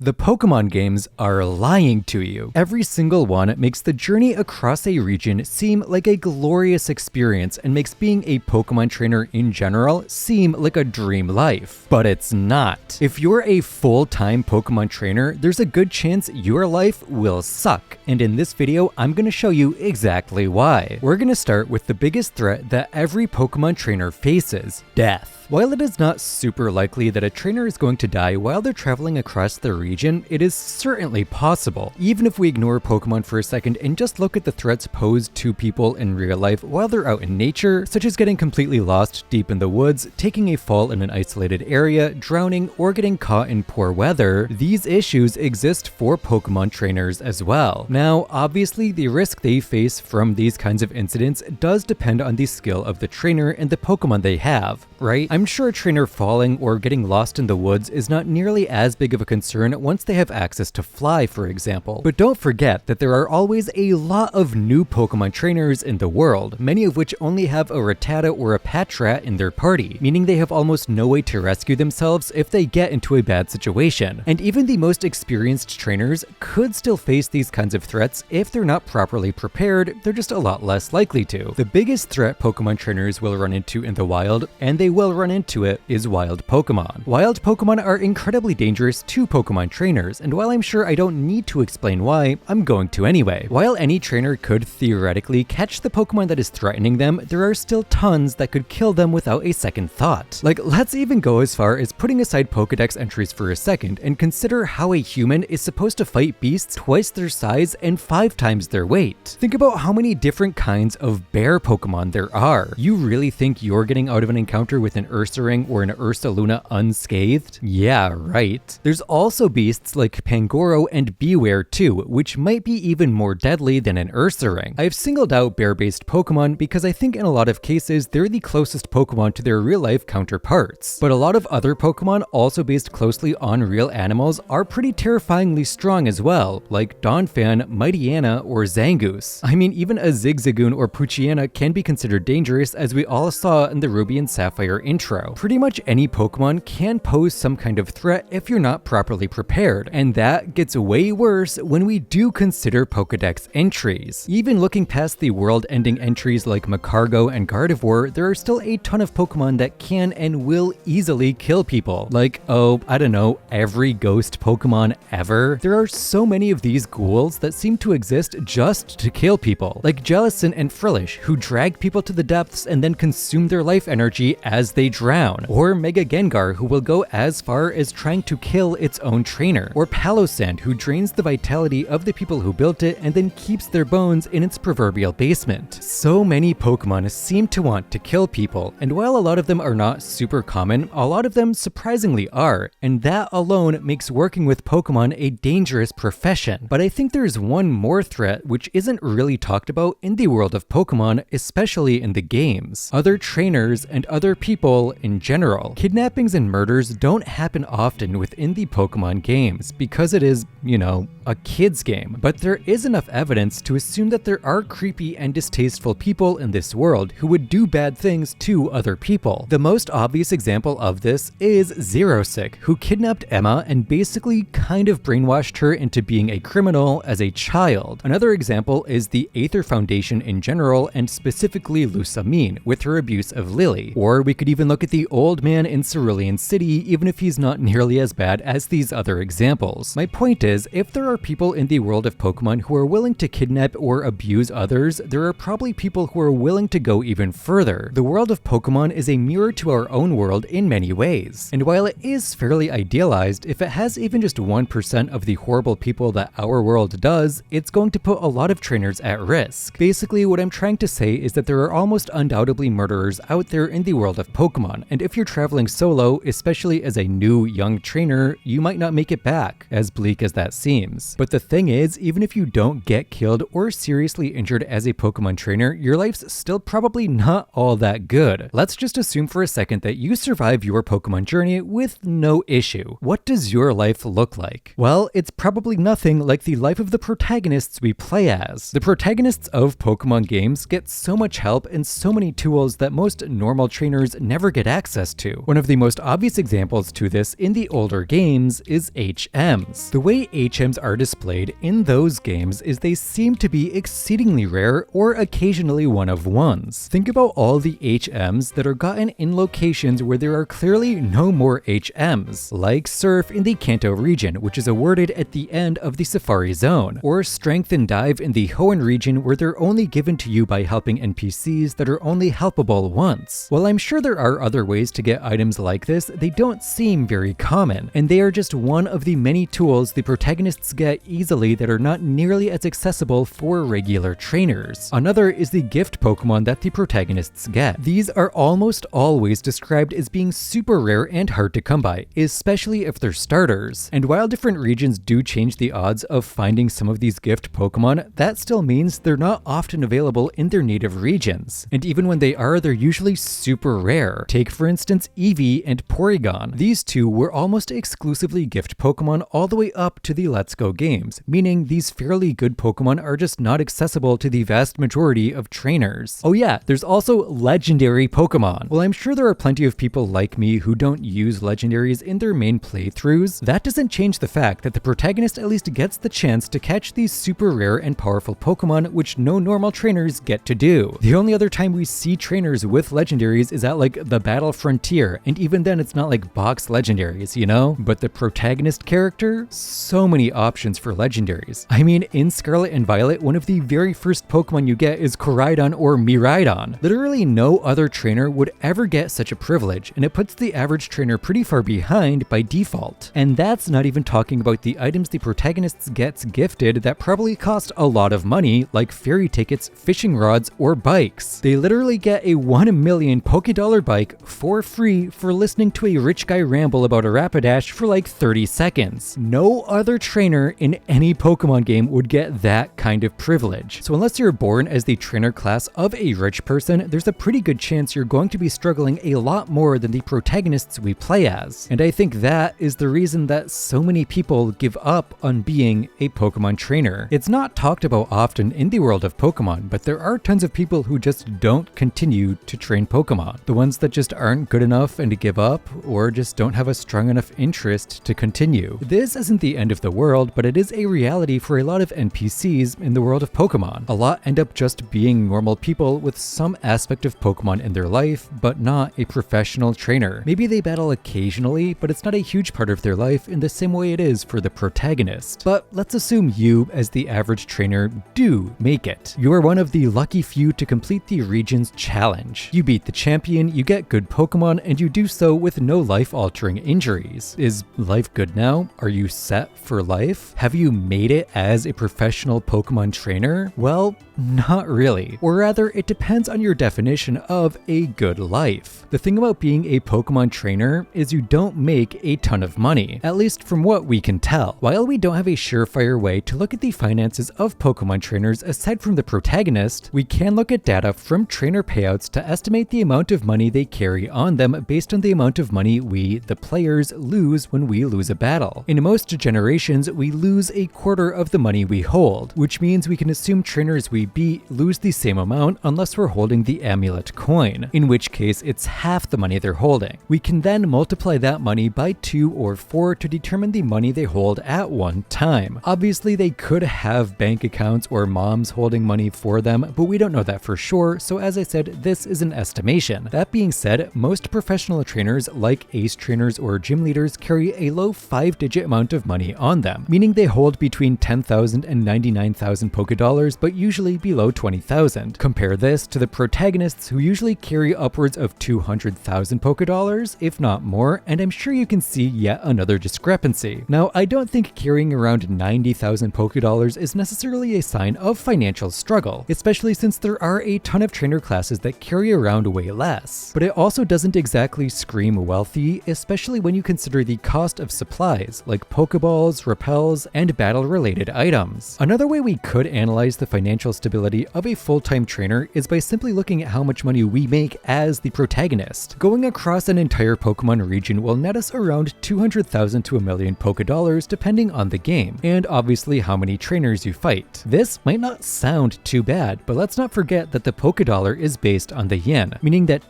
The Pokemon games are lying to you. Every single one makes the journey across a region seem like a glorious experience and makes being a Pokemon trainer in general seem like a dream life. But it's not. If you're a full-time Pokemon trainer, there's a good chance your life will suck. And in this video, I'm going to show you exactly why. We're going to start with the biggest threat that every Pokemon trainer faces: death. While it is not super likely that a trainer is going to die while they're traveling across the region, it is certainly possible. Even if we ignore Pokemon for a second and just look at the threats posed to people in real life while they're out in nature, such as getting completely lost deep in the woods, taking a fall in an isolated area, drowning, or getting caught in poor weather, these issues exist for Pokemon trainers as well. Now, obviously, the risk they face from these kinds of incidents does depend on the skill of the trainer and the Pokemon they have, right? I'm sure a trainer falling or getting lost in the woods is not nearly as big of a concern once they have access to fly, for example. But don't forget that there are always a lot of new Pokemon trainers in the world, many of which only have a Rattata or a Patrat in their party, meaning they have almost no way to rescue themselves if they get into a bad situation. And even the most experienced trainers could still face these kinds of threats if they're not properly prepared. They're just a lot less likely to. The biggest threat Pokemon trainers will run into in the wild, and they will run into it, is wild Pokemon. Wild Pokemon are incredibly dangerous to Pokemon trainers, and while I'm sure I don't need to explain why, I'm going to anyway. While any trainer could theoretically catch the Pokemon that is threatening them, there are still tons that could kill them without a second thought. Like, let's even go as far as putting aside Pokedex entries for a second and consider how a human is supposed to fight beasts twice their size and 5 times their weight. Think about how many different kinds of bear Pokemon there are. You really think you're getting out of an encounter with an Ursaring or an Ursaluna unscathed? Yeah, right. There's also beasts like Pangoro and Bewear too, which might be even more deadly than an Ursaring. I've singled out bear-based Pokemon because I think in a lot of cases they're the closest Pokemon to their real-life counterparts. But a lot of other Pokemon also based closely on real animals are pretty terrifyingly strong as well, like Donphan, Mightyena, or Zangoose. I mean, even a Zigzagoon or Poochyena can be considered dangerous, as we all saw in the Ruby and Sapphire intro. Pretty much any Pokemon can pose some kind of threat if you're not properly prepared, and that gets way worse when we do consider Pokedex entries. Even looking past the world-ending entries like Macargo and Gardevoir, there are still a ton of Pokemon that can and will easily kill people. Like, oh, I don't know, every ghost Pokemon ever? There are so many of these ghouls that seem to exist just to kill people, like Jellicent and Frillish, who drag people to the depths and then consume their life energy as they drown, or Mega Gengar, who will go as far as trying to kill its own trainer, or Palossand, who drains the vitality of the people who built it and then keeps their bones in its proverbial basement. So many Pokemon seem to want to kill people, and while a lot of them are not super common, a lot of them surprisingly are, and that alone makes working with Pokemon a dangerous profession. But I think there's one more threat which isn't really talked about in the world of Pokemon, especially in the games: other trainers and other people in general. Kidnappings and murders don't happen often within the Pokemon games because it is, you know, a kid's game. But there is enough evidence to assume that there are creepy and distasteful people in this world who would do bad things to other people. The most obvious example of this is Xerosic, who kidnapped Emma and basically kind of brainwashed her into being a criminal as a child. Another example is the Aether Foundation in general, and specifically Lusamine, with her abuse of Lily. Or we could even look at the old man in Cerulean City, even if he's not nearly as bad as these other examples. My point is, if there are people in the world of Pokemon who are willing to kidnap or abuse others, there are probably people who are willing to go even further. The world of Pokemon is a mirror to our own world in many ways. And while it is fairly idealized, if it has even just 1% of the horrible people that our world does, it's going to put a lot of trainers at risk. Basically, what I'm trying to say is that there are almost undoubtedly murderers out there in the world of Pokemon, and if you're traveling solo, especially as a new young trainer, you might not make it back, as bleak as that seems. But the thing is, even if you don't get killed or seriously injured as a Pokemon trainer, your life's still probably not all that good. Let's just assume for a second that you survive your Pokemon journey with no issue. What does your life look like? Well, it's probably nothing like the life of the protagonists we play as. The protagonists of Pokemon games get so much help and so many tools that most normal trainers never ever get access to. One of the most obvious examples to this in the older games is HMs. The way HMs are displayed in those games is they seem to be exceedingly rare or occasionally one of ones. Think about all the HMs that are gotten in locations where there are clearly no more HMs, like Surf in the Kanto region, which is awarded at the end of the Safari Zone, or Strength and Dive in the Hoenn region where they're only given to you by helping NPCs that are only helpable once. While I'm sure there are other ways to get items like this, they don't seem very common, and they are just one of the many tools the protagonists get easily that are not nearly as accessible for regular trainers. Another is the gift Pokemon that the protagonists get. These are almost always described as being super rare and hard to come by, especially if they're starters. And while different regions do change the odds of finding some of these gift Pokemon, that still means they're not often available in their native regions. And even when they are, they're usually super rare. Take for instance Eevee and Porygon. These two were almost exclusively gift Pokemon all the way up to the Let's Go games, meaning these fairly good Pokemon are just not accessible to the vast majority of trainers. Oh yeah, there's also legendary Pokemon. While I'm sure there are plenty of people like me who don't use legendaries in their main playthroughs, that doesn't change the fact that the protagonist at least gets the chance to catch these super rare and powerful Pokemon, which no normal trainers get to do. The only other time we see trainers with legendaries is at like the Battle Frontier, and even then it's not like box legendaries, you know? But the protagonist character? So many options for legendaries. I mean, in Scarlet and Violet, one of the very first Pokemon you get is Koraidon or Miraidon. Literally no other trainer would ever get such a privilege, and it puts the average trainer pretty far behind by default. And that's not even talking about the items the protagonists gets gifted that probably cost a lot of money, like ferry tickets, fishing rods, or bikes. They literally get a 1 million Pokédollar bike for free for listening to a rich guy ramble about a Rapidash for like 30 seconds. No other trainer in any Pokemon game would get that kind of privilege. So unless you're born as the trainer class of a rich person, there's a pretty good chance you're going to be struggling a lot more than the protagonists we play as. And I think that is the reason that so many people give up on being a Pokemon trainer. It's not talked about often in the world of Pokemon, but there are tons of people who just don't continue to train Pokemon. The ones that just aren't good enough and give up, or just don't have a strong enough interest to continue. This isn't the end of the world, but it is a reality for a lot of NPCs in the world of Pokemon. A lot end up just being normal people with some aspect of Pokemon in their life, but not a professional trainer. Maybe they battle occasionally, but it's not a huge part of their life in the same way it is for the protagonist. But let's assume you, as the average trainer, do make it. You are one of the lucky few to complete the region's challenge. You beat the champion, you get good Pokemon, and you do so with no life-altering injuries. Is life good now? Are you set for life? Have you made it as a professional Pokemon trainer? Well, not really. Or rather, it depends on your definition of a good life. The thing about being a Pokemon trainer is you don't make a ton of money, at least from what we can tell. While we don't have a surefire way to look at the finances of Pokemon trainers aside from the protagonist, we can look at data from trainer payouts to estimate the amount of money they carry on them based on the amount of money we, the players, lose when we lose a battle. In most generations, we lose a quarter of the money we hold, which means we can assume trainers we beat lose the same amount unless we're holding the amulet coin, in which case it's half the money they're holding. We can then multiply that money by 2 or 4 to determine the money they hold at one time. Obviously, they could have bank accounts or moms holding money for them, but we don't know that for sure, so as I said, this is an estimation. That being said, most professional trainers like ace trainers or gym leaders carry a low 5-digit amount of money on them, meaning they hold between 10,000 and 99,000 Pokédollars, but usually below 20,000. Compare this to the protagonists who usually carry upwards of 200,000 Pokédollars, if not more, and I'm sure you can see yet another discrepancy. Now, I don't think carrying around 90,000 Pokédollars is necessarily a sign of financial struggle, especially since there are a ton of trainer classes that carry around way less. But it also doesn't exactly scream wealthy, especially when you consider the cost of supplies like Pokeballs, repels, and battle-related items. Another way we could analyze the financial stability of a full-time trainer is by simply looking at how much money we make as the protagonist. Going across an entire Pokemon region will net us around 200,000 to 1 million Pokédollars depending on the game, and obviously how many trainers you fight. This might not sound too bad, but let's not forget that the Pokédollar is based on the yen, meaning that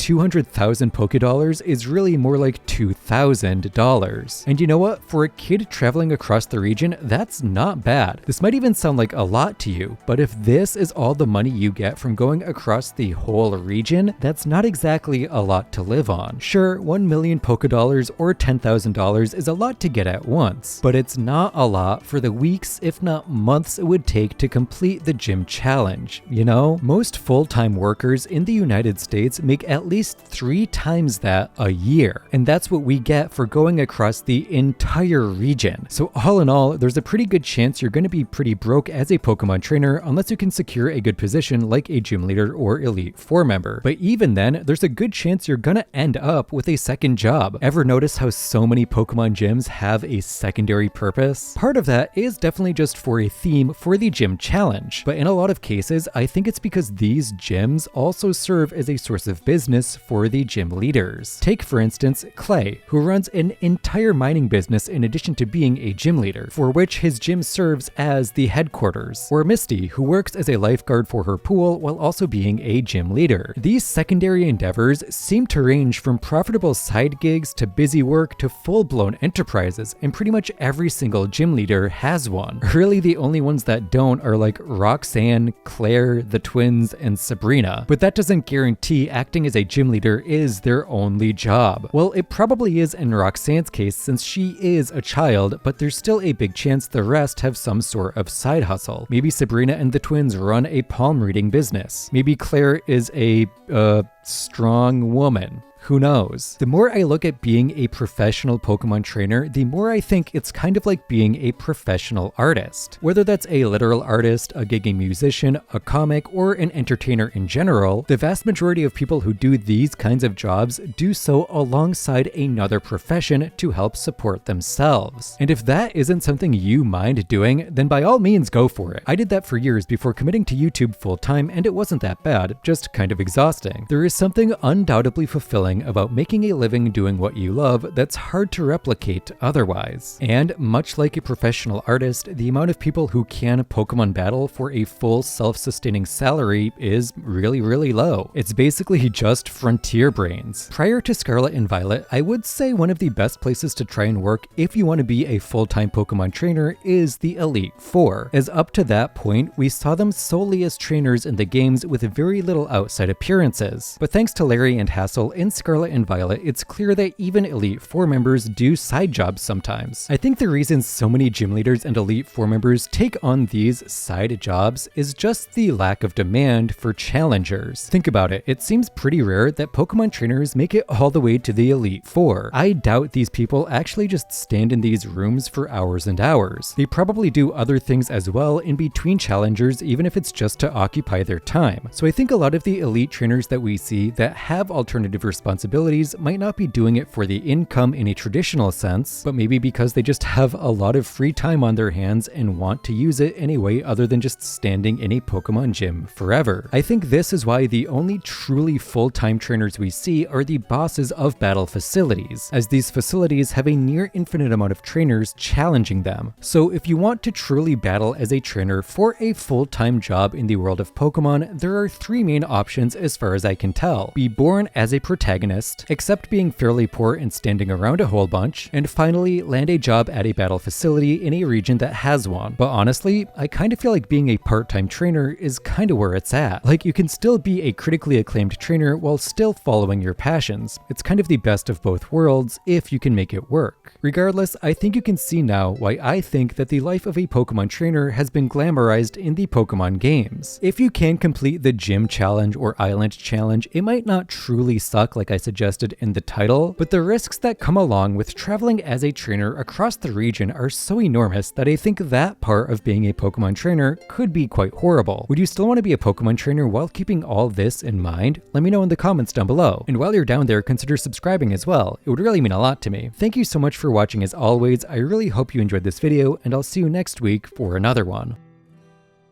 2,000 Poké is really more like $2,000. And you know what? For a kid traveling across the region, that's not bad. This might even sound like a lot to you, but if this is all the money you get from going across the whole region, that's not exactly a lot to live on. Sure, 1 million Poké or $10,000 is a lot to get at once, but it's not a lot for the weeks, if not months, it would take to complete the gym challenge. You know, most full-time workers in the United States make at least 3 times that a year, and that's what we get for going across the entire region. So all in all, there's a pretty good chance you're going to be pretty broke as a Pokemon trainer unless you can secure a good position like a gym leader or Elite Four member. But even then, there's a good chance you're gonna end up with a second job. Ever notice how so many Pokemon gyms have a secondary purpose? Part of that is definitely just for a theme for the gym challenge, but in a lot of cases, I think it's because these gyms also serve as a source of business for the gym leaders. Take for instance, Clay, who runs an entire mining business in addition to being a gym leader, for which his gym serves as the headquarters. Or Misty, who works as a lifeguard for her pool while also being a gym leader. These secondary endeavors seem to range from profitable side gigs to busy work to full-blown enterprises, and pretty much every single gym leader has one. Really, the only ones that don't are like Roxanne, Claire, the twins, and Sabrina. But that doesn't guarantee acting as a gym leader is their only job. Well, it probably is in Roxanne's case since she is a child, but there's still a big chance the rest have some sort of side hustle. Maybe Sabrina and the twins run a palm reading business. Maybe Claire is a strong woman. Who knows? The more I look at being a professional Pokemon trainer, the more I think it's kind of like being a professional artist. Whether that's a literal artist, a gigging musician, a comic, or an entertainer in general, the vast majority of people who do these kinds of jobs do so alongside another profession to help support themselves. And if that isn't something you mind doing, then by all means go for it. I did that for years before committing to YouTube full-time, and it wasn't that bad, just kind of exhausting. There is something undoubtedly fulfilling about making a living doing what you love that's hard to replicate otherwise. And much like a professional artist, the amount of people who can Pokemon battle for a full self-sustaining salary is really, really low. It's basically just frontier brains. Prior to Scarlet and Violet, I would say one of the best places to try and work if you want to be a full-time Pokemon trainer is the Elite Four, as up to that point, we saw them solely as trainers in the games with very little outside appearances. But thanks to Larry and Hassel in Scarlet and Violet, it's clear that even Elite Four members do side jobs sometimes. I think the reason so many gym leaders and Elite Four members take on these side jobs is just the lack of demand for challengers. Think about it, it seems pretty rare that Pokemon trainers make it all the way to the Elite Four. I doubt these people actually just stand in these rooms for hours and hours. They probably do other things as well in between challengers, even if it's just to occupy their time. So I think a lot of the elite trainers that we see that have alternative responsibilities might not be doing it for the income in a traditional sense, but maybe because they just have a lot of free time on their hands and want to use it in a way other than just standing in a Pokemon gym forever. I think this is why the only truly full-time trainers we see are the bosses of battle facilities, as these facilities have a near infinite amount of trainers challenging them. So if you want to truly battle as a trainer for a full-time job in the world of Pokemon, there are 3 main options as far as I can tell. Be born as a protagonist, accept being fairly poor and standing around a whole bunch, and finally land a job at a battle facility in a region that has one. But honestly, I kind of feel like being a part-time trainer is kind of where it's at. Like, you can still be a critically acclaimed trainer while still following your passions. It's kind of the best of both worlds if you can make it work. Regardless, I think you can see now why I think that the life of a Pokemon trainer has been glamorized in the Pokemon games. If you can complete the gym challenge or island challenge, it might not truly suck like I suggested in the title, but the risks that come along with traveling as a trainer across the region are so enormous that I think that part of being a Pokemon trainer could be quite horrible. Would you still want to be a Pokemon trainer while keeping all this in mind? Let me know in the comments down below. And while you're down there, consider subscribing as well. It would really mean a lot to me. Thank you so much for watching as always. I really hope you enjoyed this video, and I'll see you next week for another one.